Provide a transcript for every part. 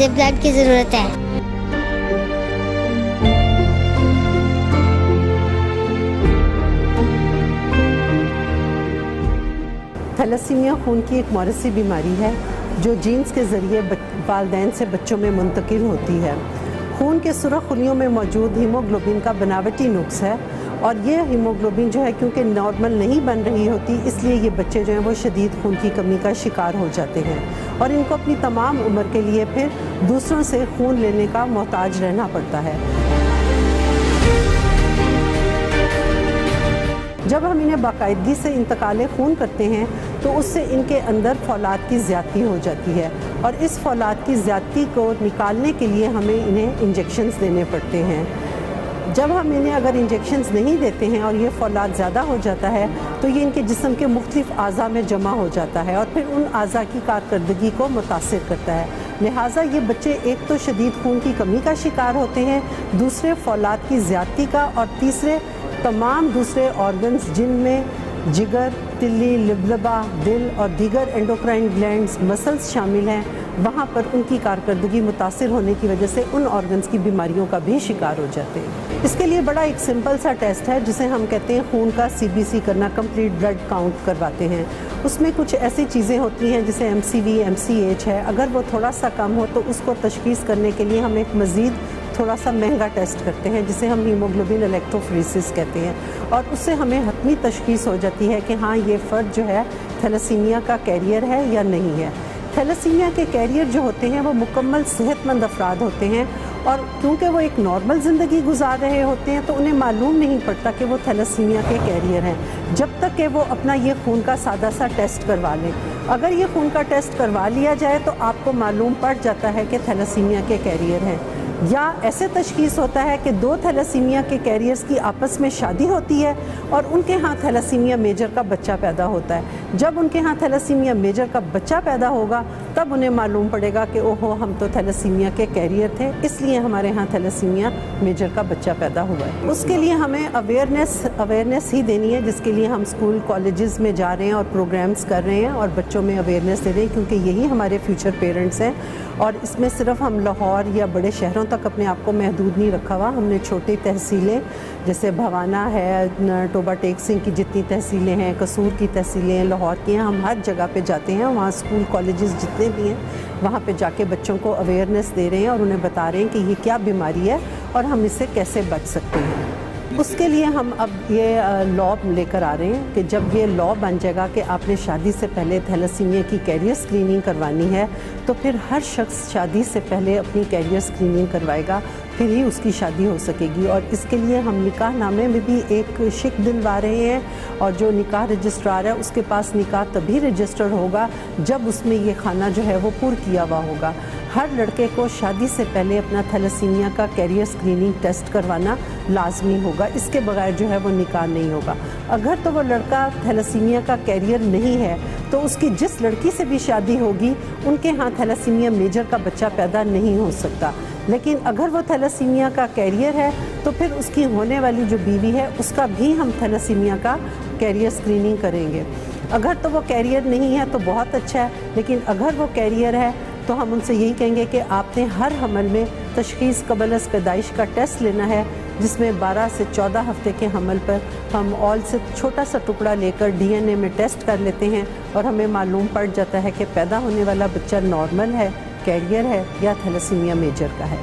مجھے بلڈ کی ضرورت ہے۔ تھیلیسیمیا خون کی ایک موروثی بیماری ہے جو جینز کے ذریعے والدین سے بچوں میں منتقل ہوتی ہے۔ خون کے سرخ خلیوں میں موجود ہیموگلوبن کا بناوٹی نقص ہے، اور یہ ہیموگلوبن جو ہے کیونکہ نارمل نہیں بن رہی ہوتی، اس لیے یہ بچے جو ہیں وہ شدید خون کی کمی کا شکار ہو جاتے ہیں، اور ان کو اپنی تمام عمر کے لیے پھر دوسروں سے خون لینے کا محتاج رہنا پڑتا ہے۔ جب ہم انہیں باقاعدگی سے انتقال خون کرتے ہیں تو اس سے ان کے اندر فولاد کی زیادتی ہو جاتی ہے، اور اس فولاد کی زیادتی کو نکالنے کے لیے ہمیں انہیں انجیکشنز دینے پڑتے ہیں۔ جب ہم انہیں اگر انجیکشنز نہیں دیتے ہیں اور یہ فولاد زیادہ ہو جاتا ہے تو یہ ان کے جسم کے مختلف اعضاء میں جمع ہو جاتا ہے اور پھر ان اعضاء کی کارکردگی کو متاثر کرتا ہے۔ لہٰذا یہ بچے ایک تو شدید خون کی کمی کا شکار ہوتے ہیں، دوسرے فولاد کی زیادتی کا، اور تیسرے تمام دوسرے آرگنز جن میں جگر، تلی، لبلبا، دل اور دیگر اینڈوکرائن گلینڈز، مسلز شامل ہیں، وہاں پر ان کی کارکردگی متاثر ہونے کی وجہ سے ان آرگنز کی بیماریوں کا بھی شکار ہو جاتے ہیں۔ اس کے لیے بڑا ایک سمپل سا ٹیسٹ ہے جسے ہم کہتے ہیں خون کا CBC کرنا، کمپلیٹ بلڈ کاؤنٹ کرواتے ہیں۔ اس میں کچھ ایسی چیزیں ہوتی ہیں جسے MCV، MCH ہے، اگر وہ تھوڑا سا کم ہو تو اس کو تشخیص کرنے کے لیے ہم ایک مزید تھوڑا سا مہنگا ٹیسٹ کرتے ہیں جسے ہم ہیموگلوبن الیکٹروفوریسس کہتے ہیں، اور اس سے ہمیں حتمی تشخیص ہو جاتی ہے کہ ہاں یہ فرد جو ہے تھیلیسیمیا کا کیریئر ہے یا نہیں ہے۔ تھیلیسیمیا کے کیریئر جو ہوتے ہیں وہ مکمل صحت مند افراد ہوتے ہیں، اور کیونکہ وہ ایک نارمل زندگی گزار رہے ہوتے ہیں تو انہیں معلوم نہیں پڑتا کہ وہ تھیلیسیمیا کے کیریئر ہیں جب تک کہ وہ اپنا یہ خون کا سادہ سا ٹیسٹ کروا لیں۔ اگر یہ خون کا ٹیسٹ کروا لیا جائے تو آپ کو معلوم پڑ جاتا ہے کہ تھیلیسیمیا کے کیریئر ہیں، یا ایسے تشخیص ہوتا ہے کہ دو تھیلیسیمیا کے کیریئرز کی آپس میں شادی ہوتی ہے اور ان کے ہاں تھیلیسیمیا میجر کا بچہ پیدا ہوتا ہے۔ جب ان کے ہاں تھیلیسیمیا میجر کا بچہ پیدا ہوگا تب انہیں معلوم پڑے گا کہ اوہو ہم تو تھیلیسیمیا کے کیریئر تھے، اس لیے ہمارے ہاں تھیلیسیمیا میجر کا بچہ پیدا ہوا ہے۔ اس کے لیے ہمیں اویئرنیس ہی دینی ہے، جس کے لیے ہم اسکول کالجز میں جا رہے ہیں اور پروگرامز کر رہے ہیں اور بچوں میں اویئرنیس دے رہے ہیں، کیونکہ یہی ہمارے فیوچر پیرنٹس ہیں۔ اور اس میں صرف ہم لاہور یا بڑے شہروں تک اپنے آپ کو محدود نہیں رکھا ہوا، ہم نے چھوٹی تحصیلیں جیسے بھوانا ہے، ٹوبہ ٹیک سنگھ کی جتنی تحصیلیں ہیں، قصور کی تحصیلیں ہیں، لاہور کی ہیں، ہم ہر جگہ پہ جاتے ہیں، وہاں اسکول کالجز جتنے بھی ہیں وہاں پہ جا کے بچوں کو اویئرنیس دے رہے ہیں اور انہیں بتا رہے ہیں کہ یہ کیا بیماری ہے اور ہم اس سے کیسے بچ سکتے ہیں۔ اس کے لیے ہم اب یہ لاء لے کر آ رہے ہیں کہ جب یہ لاء بن جائے گا کہ آپ نے شادی سے پہلے تھیلیسیمیا کی کیریئر اسکریننگ کروانی ہے تو پھر ہر شخص شادی سے پہلے اپنی کیریئر اسکریننگ کروائے گا، پھر ہی اس کی شادی ہو سکے گی۔ اور اس کے لیے ہم نکاح نامے میں بھی ایک شک دلوا رہے ہیں، اور جو نکاح رجسٹرار ہے اس کے پاس نکاح تبھی رجسٹر ہوگا جب اس میں یہ خانہ جو ہے وہ پر کیا ہوا ہوگا۔ ہر لڑکے کو شادی سے پہلے اپنا تھیلیسیمیا کا کیریئر اسکریننگ ٹیسٹ کروانا لازمی ہوگا، اس کے بغیر جو ہے وہ نکاح نہیں ہوگا۔ اگر تو وہ لڑکا تھیلیسیمیا کا کیریئر نہیں ہے تو اس کی جس لڑکی سے بھی شادی ہوگی ان کے ہاں تھیلیسیمیا میجر کا بچہ پیدا نہیں ہو سکتا، لیکن اگر وہ تھیلیسیمیا کا کیریئر ہے تو پھر اس کی ہونے والی جو بیوی ہے اس کا بھی ہم تھیلیسیمیا کا کیریئر اسکریننگ کریں گے۔ اگر تو وہ کیریئر نہیں ہے تو بہت اچھا ہے، لیکن اگر وہ کیریئر ہے تو ہم ان سے یہی کہیں گے کہ آپ نے ہر حمل میں تشخیص قبل از پیدائش کا ٹیسٹ لینا ہے، جس میں 12 سے 14 ہفتے کے حمل پر ہم آل سے چھوٹا سا ٹکڑا لے کر DNA میں ٹیسٹ کر لیتے ہیں اور ہمیں معلوم پڑ جاتا ہے کہ پیدا ہونے والا بچہ نارمل ہے، کیریئر ہے یا تھیلیسیمیا میجر کا ہے۔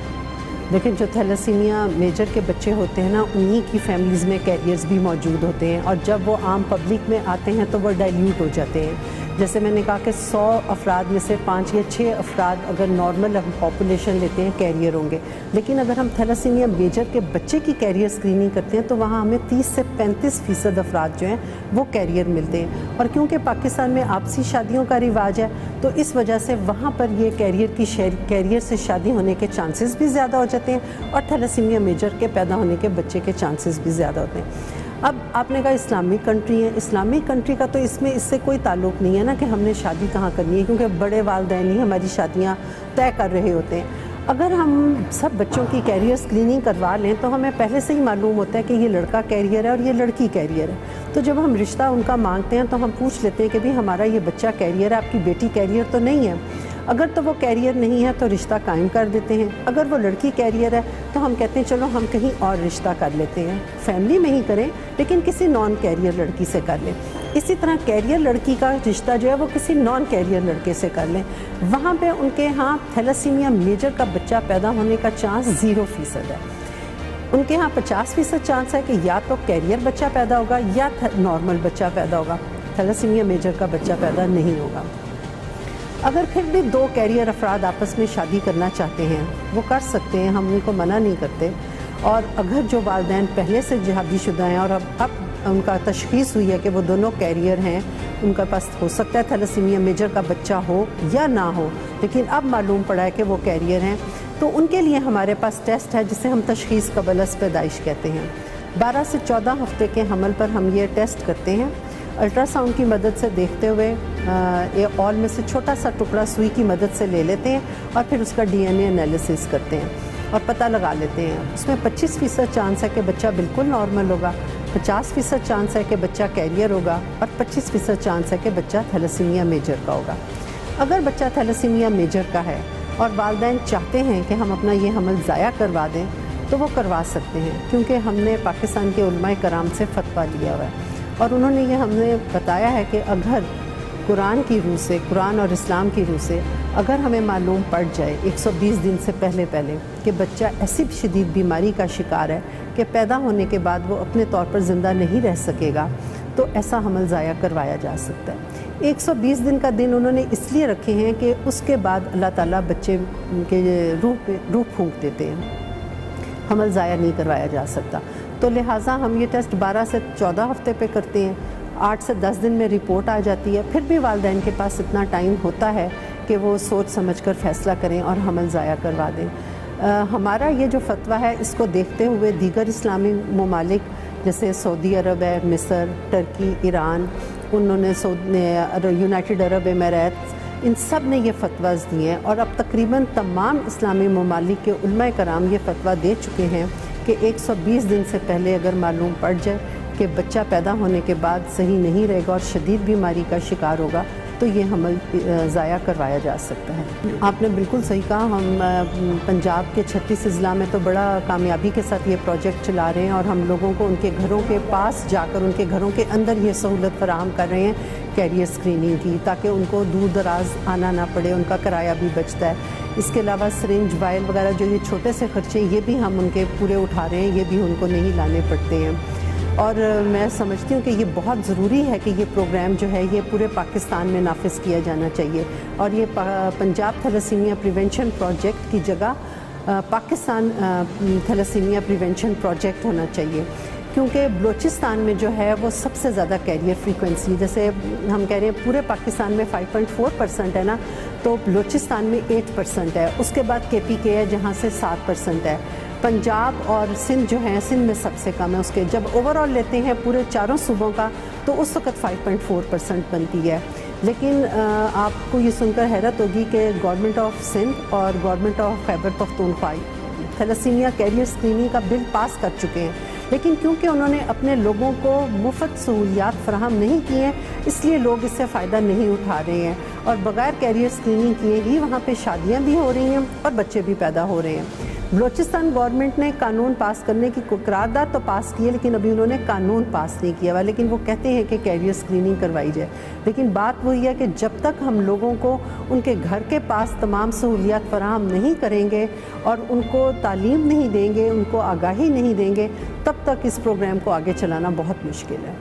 لیکن جو تھیلیسیمیا میجر کے بچے ہوتے ہیں نا، انہی کی فیملیز میں کیریئرز بھی موجود ہوتے ہیں، اور جب وہ عام پبلک میں آتے ہیں تو وہ ڈائلیوٹ ہو جاتے ہیں۔ جیسے میں نے کہا کہ 100 افراد میں سے 5 یا 6 افراد اگر نارمل پاپولیشن لیتے ہیں کیریئر ہوں گے، لیکن اگر ہم تھیلیسیمیا میجر کے بچے کی کیریئر اسکریننگ کرتے ہیں تو وہاں ہمیں 30 سے 35% افراد جو ہیں وہ کیریئر ملتے ہیں۔ اور کیونکہ پاکستان میں آپسی شادیوں کا رواج ہے تو اس وجہ سے وہاں پر یہ کیریئر سے شادی ہونے کے چانسز بھی زیادہ ہو جاتے ہیں، اور تھیلیسیمیا میجر کے پیدا ہونے کے بچے کے چانسز بھی زیادہ ہوتے ہیں۔ اب آپ نے کہا اسلامک کنٹری ہے، اسلامک کنٹری کا تو اس سے کوئی تعلق نہیں ہے نا کہ ہم نے شادی کہاں کرنی ہے، کیونکہ بڑے والدین ہی ہماری شادیاں طے کر رہے ہوتے ہیں۔ اگر ہم سب بچوں کی کیریئر اسکریننگ کروا لیں تو ہمیں پہلے سے ہی معلوم ہوتا ہے کہ یہ لڑکا کیریئر ہے اور یہ لڑکی کیریئر ہے. تو جب ہم رشتہ ان کا مانگتے ہیں تو ہم پوچھ لیتے ہیں کہ بھی ہمارا یہ بچہ کیریئر ہے, آپ کی بیٹی کیریئر تو نہیں ہے. اگر تو وہ کیریئر نہیں ہے تو رشتہ قائم کر دیتے ہیں. اگر وہ لڑکی کیریئر ہے تو ہم کہتے ہیں چلو ہم کہیں اور رشتہ کر لیتے ہیں, فیملی میں ہی کریں لیکن کسی نان کیریئر لڑکی سے کر لیں. اسی طرح کیریئر لڑکی کا رشتہ جو ہے وہ کسی نان کیریئر لڑکے سے کر لیں. وہاں پہ ان کے ہاں تھیلاسیمیا میجر کا بچہ پیدا ہونے کا چانس 0% ہے. ان کے ہاں 50% چانس ہے کہ یا تو کیریئر بچہ پیدا ہوگا یا نارمل بچہ پیدا ہوگا, تھیلاسیمیا میجر کا بچہ پیدا نہیں ہوگا. اگر پھر بھی 2 کیریئر افراد آپس میں شادی کرنا چاہتے ہیں وہ کر سکتے ہیں, ہم ان کو منع نہیں کرتے. اور اگر جو والدین پہلے سے شادی شدہ ہیں اور اب ان کا تشخیص ہوئی ہے کہ وہ دونوں کیریئر ہیں, ان کا پاس ہو سکتا ہے تھیلاسیمیا میجر کا بچہ ہو یا نہ ہو, لیکن اب معلوم پڑا ہے کہ وہ کیریئر ہیں, تو ان کے لیے ہمارے پاس ٹیسٹ ہے جسے ہم تشخیص قبل از پیدائش کہتے ہیں. 12 سے 14 ہفتے کے حمل پر ہم یہ ٹیسٹ کرتے ہیں. الٹرا ساؤنڈ کی مدد سے دیکھتے ہوئے آل میں سے چھوٹا سا ٹکڑا سوئی کی مدد سے لے لیتے ہیں اور پھر اس کا DNA انالیسس کرتے ہیں اور پتہ لگا لیتے ہیں. اس میں 25% چانس ہے کہ بچہ بالکل نارمل ہوگا, 50% چانس ہے کہ بچہ کیریئر ہوگا اور 25% چانس ہے کہ بچہ تھیلاسیمیا میجر کا ہوگا. اگر بچہ تھیلاسیمیا میجر کا ہے اور والدین چاہتے ہیں کہ ہم اپنا یہ حمل ضائع کروا دیں تو وہ کروا سکتے ہیں, کیونکہ ہم نے پاکستان کے علماء کرام سے فتویٰ لیا ہوا ہے اور انہوں نے یہ ہمیں بتایا ہے کہ اگر قرآن کی روح سے, قرآن اور اسلام کی روح سے اگر ہمیں معلوم پڑ جائے 120 دن سے پہلے کہ بچہ ایسی شدید بیماری کا شکار ہے کہ پیدا ہونے کے بعد وہ اپنے طور پر زندہ نہیں رہ سکے گا, تو ایسا حمل ضائع کروایا جا سکتا ہے. 120 دن کا دن انہوں نے اس لیے رکھے ہیں کہ اس کے بعد اللہ تعالیٰ بچے کے روح پھونک دیتے ہیں, حمل ضائع نہیں کروایا جا سکتا. تو لہٰذا ہم یہ ٹیسٹ 12 سے 14 ہفتے پہ کرتے ہیں, 8 سے 10 دن میں رپورٹ آ جاتی ہے. پھر بھی والدین کے پاس اتنا ٹائم ہوتا ہے کہ وہ سوچ سمجھ کر فیصلہ کریں اور حمل ضائع کروا دیں. ہمارا یہ جو فتویٰ ہے اس کو دیکھتے ہوئے دیگر اسلامی ممالک جیسے سعودی عرب ہے, مصر, ٹرکی, ایران, انہوں نے یونائٹڈ عرب امارات, ان سب نے یہ فتویٰ دیے ہیں اور اب تقریباً تمام اسلامی ممالک کے علماء کرام یہ فتویٰ دے چکے ہیں کہ 120 دن سے پہلے اگر معلوم پڑ جائے کہ بچہ پیدا ہونے کے بعد صحیح نہیں رہے گا اور شدید بیماری کا شکار ہوگا تو یہ حمل ضائع کروایا جا سکتا ہے. آپ نے بالکل صحیح کہا, ہم پنجاب کے 36 اضلاع میں تو بڑا کامیابی کے ساتھ یہ پروجیکٹ چلا رہے ہیں اور ہم لوگوں کو ان کے گھروں کے پاس جا کر ان کے گھروں کے اندر یہ سہولت فراہم کر رہے ہیں کیریئر اسکریننگ کی, تاکہ ان کو دور دراز آنا نہ پڑے, ان کا کرایہ بھی بچتا ہے. اس کے علاوہ سرنج وائل وغیرہ جو یہ چھوٹے سے خرچے یہ بھی ہم ان کے پورے اٹھا رہے ہیں, یہ بھی ان کو نہیں لانے پڑتے ہیں. اور میں سمجھتی ہوں کہ یہ بہت ضروری ہے کہ یہ پروگرام جو ہے یہ پورے پاکستان میں نافذ کیا جانا چاہیے اور یہ پنجاب تھیلاسیمیا پریونشن پروجیکٹ کی جگہ پاکستان تھیلاسیمیا پریونشن پروجیکٹ ہونا چاہیے, کیونکہ بلوچستان میں جو ہے وہ سب سے زیادہ کیریئر فریکوینسی, جیسے ہم کہہ رہے ہیں پورے پاکستان میں 5.4% ہے نا, تو بلوچستان میں 8% ہے, اس کے بعد KPK ہے جہاں سے 7% ہے. پنجاب اور سندھ جو ہیں, سندھ میں سب سے کم ہے, اس کے جب اوور آل لیتے ہیں پورے چاروں صوبوں کا تو اس وقت 5.4% بنتی ہے. لیکن آپ کو یہ سن کر حیرت ہوگی کہ گورنمنٹ آف سندھ اور government of Khyber Pakhtunkhwa thalassemia carrier screening کا بل پاس کر چکے ہیں, لیکن کیونکہ انہوں نے اپنے لوگوں کو مفت سہولیات فراہم نہیں کی ہیں اس لیے لوگ اس سے فائدہ نہیں اٹھا رہے ہیں اور بغیر کیریئر اسکریننگ کیے ہی وہاں پہ شادیاں بھی ہو رہی ہیں اور بچے بھی پیدا ہو رہے ہیں. بلوچستان گورنمنٹ نے قانون پاس کرنے کی قرارداد تو پاس کی ہے لیکن ابھی انہوں نے قانون پاس نہیں کیا ہوا, لیکن وہ کہتے ہیں کہ کیریئر اسکریننگ کروائی جائے. لیکن بات وہی ہے کہ جب تک ہم لوگوں کو ان کے گھر کے پاس تمام سہولیات فراہم نہیں کریں گے اور ان کو تعلیم نہیں دیں گے, ان کو آگاہی نہیں دیں گے, تب تک اس پروگرام کو آگے چلانا بہت مشکل ہے.